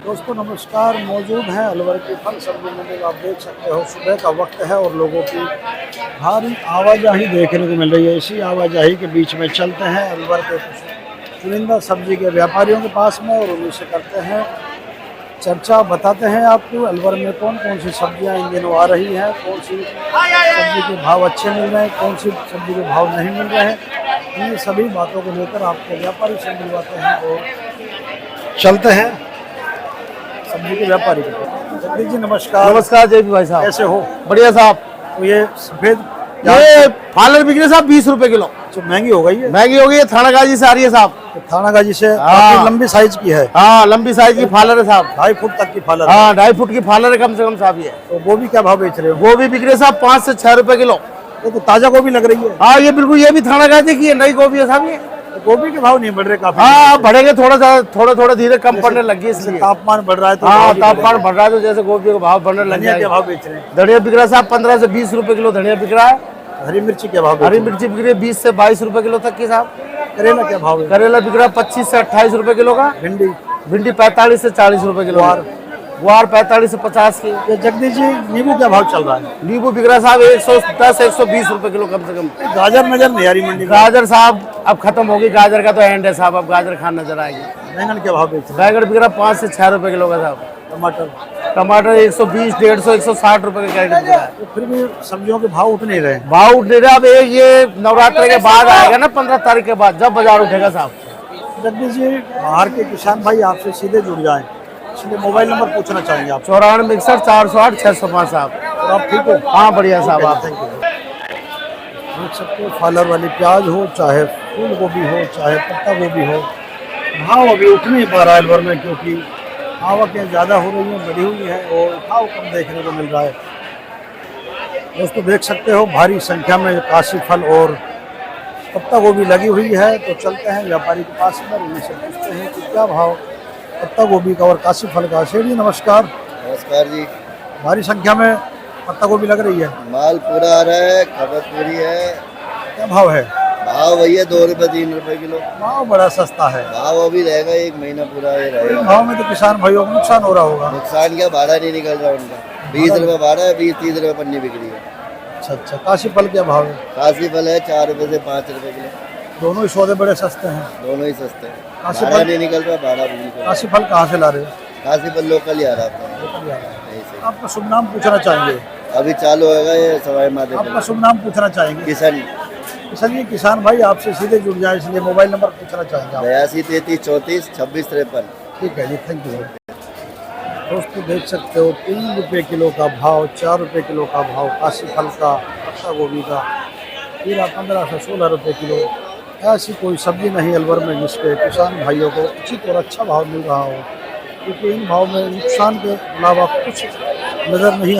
दोस्तों नमस्कार। मौजूद हैं अलवर की फल सब्जी मंडी। आप देख सकते हो सुबह का वक्त है और लोगों की भारी आवाजाही देखने को मिल रही है। इसी आवाजाही के बीच में चलते हैं अलवर के कुछ चुनिंदा सब्जी के व्यापारियों के पास में और उन्हीं से करते हैं चर्चा। बताते हैं आपको अलवर में कौन कौन सी सब्जियां इन दिनों आ रही हैं, कौन सी सब्जी के भाव अच्छे मिल रहे हैं, कौन सी सब्जी के भाव नहीं मिल रहे हैं। ये सभी बातों को लेकर आपको व्यापारी से मिलवाते हैं और चलते हैं सब्जी के व्यापारी के पास। जगदीश जी नमस्कार। नमस्कार जय भाई साहब, कैसे हो? बढ़िया साहब। तो ये सफेद ये पालक बिक रहे साहब 20 रुपए किलो। तो महंगी हो गई है। महंगी हो गई है, थाना गाजी से आ रही है साहब। तो थाना गाजी से हाँ। लंबी साइज की है। हाँ, लंबी साइज की फालर है साहब। 2.5 फुट तक की फालर है। हाँ, 2.5 फुट की फालर है कम से कम साहब। ये तो गोभी क्या भाव बेच रहे हो? गोभी बिक रही है साहब 5 से 6 रुपए किलो। तो ताजा गोभी लग रही है। हाँ, ये बिल्कुल, ये भी थाना गाजी की है, नई गोभी है साहब ये। तो गोभी के भाव नहीं बढ़ रहे काफी? हाँ, अब बढ़ेंगे, थोड़ा धीरे कम पड़ने लगी इसलिए। तापमान बढ़ रहा है तो हाँ, तापमान बढ़ रहा है तो जैसे गोभी का भाव बढ़ने लग धनिया गया। के भाव बेच रहे हैं? धनिया बिक रहा है साहब 15 से 20 रुपए किलो धनिया बिक रहा है। हरी मिर्ची के भाव? हरी मिर्ची बिक रही है 20 से 22 रुपए किलो तक की साहब। करेला क्या भाव है? करेला बिक रहा है 25 से 28 रुपए किलो का। भिंडी? भिंडी 45 से 40 रुपए किलो। गुआर 45 से 50 की। ये जगदीश जी नींबू क्या भाव चल रहा है? नींबू बिक रहा है साहब 110 120 रुपए किलो कम से कम। गाजर नजर नहीं आ रही मंडी में। गाजर साहब अब खत्म होगी, गाजर का तो एंड है साहब, अब गाजर खान नजर आएगी। बैंगन के भाव बेच रहे बैगन बिक रहा 5 से 6 रुपए किलो का साहब। हैं? टमाटर? टमाटर 120 150 160 रुपए का कैरेट बिक रहा है। तो फिर भी सब्जियों के भाव उठ नहीं रहे। भाव उठ नहीं रहा। अब ये नवरात्र के बाद आएगा ना, 15 तारीख के बाद, जब बाजार उठेगा साहब। जगदीश जी बाहर के किसान भाई आपसे सीधे जुड़ जाएं, इसलिए मोबाइल नंबर पूछना चाहेंगे आप? 94 61 408 605 साहब। और आप ठीक हो? हाँ, बढ़िया साहब। आप थैंक यू। देख सकते हो फालर वाली प्याज हो, चाहे फूल गोभी हो, चाहे पत्ता गोभी हो, भाव अभी उठ नहीं पा रहा है अलवर में, क्योंकि आवकें ज़्यादा हो रही हैं, बढ़ी हुई है और भाव कम देखने को मिल रहा है। दोस्तों देख सकते हो भारी संख्या में काशी फल और पत्ता गोभी लगी हुई है। तो चलते हैं व्यापारी के पास में, उन्हीं से पूछते हैं कि क्या भाव पत्ता गोभी का और काशी फल का। शेठ जी नमस्कार। नमस्कार जी। भारी संख्या में पत्ता गोभी लग रही है, माल पूरा आ रहा है, खपत पूरी है। क्या भाव है? भाव भैया 2 रुपए 3 रुपए किलो। भाव बड़ा सस्ता है। भाव अभी रहेगा, 1 महीना पूरा ये रहेगा। भाव में तो किसान भाइयों को नुकसान हो रहा होगा। नुकसान क्या, भाड़ा नहीं निकल रहा उनका। 20 रुपए भाड़ा है, 20-30 रुपए पन्नी बिक्री है। अच्छा अच्छा। काशी फल क्या भाव है? काशी फल है 4 रुपए से 5 रुपए किलो। दोनों ही सौदे बड़े सस्ते हैं। दोनों ही सस्ते हैं। काशी भाड़ा फल? नहीं निकल रहा, भाड़ा भी निकल रहा। काशी फल कहाँ से ला रहे हो? काशी फल लोकल ही आ रहा है अपना। लोकल ही आ रहा है। यहीं से। आपका शुभ नाम पूछना चाहेंगे? अभी चालू होगा ये सवाई माधव। आपका शुभ नाम पूछना चाहेंगे? किशन। किशन जी, किसान भाई आपसे सीधे जुड़ जाए इसलिए मोबाइल नंबर पूछना चाहेंगे आप? 82 33 34 26 53। ठीक है जी, थैंक यू। दोस्तों देख सकते हो 3 रुपये किलो का भाव, 4 रुपये किलो का भाव काशी फल का, पत्ता गोभी का। खीरा 15 से 16 रुपये किलो। ऐसी कोई सब्जी नहीं अलवर में जिसके किसान भाइयों को उचित और अच्छा भाव मिल रहा हो, क्योंकि इन भाव में नुकसान के अलावा कुछ नज़र नहीं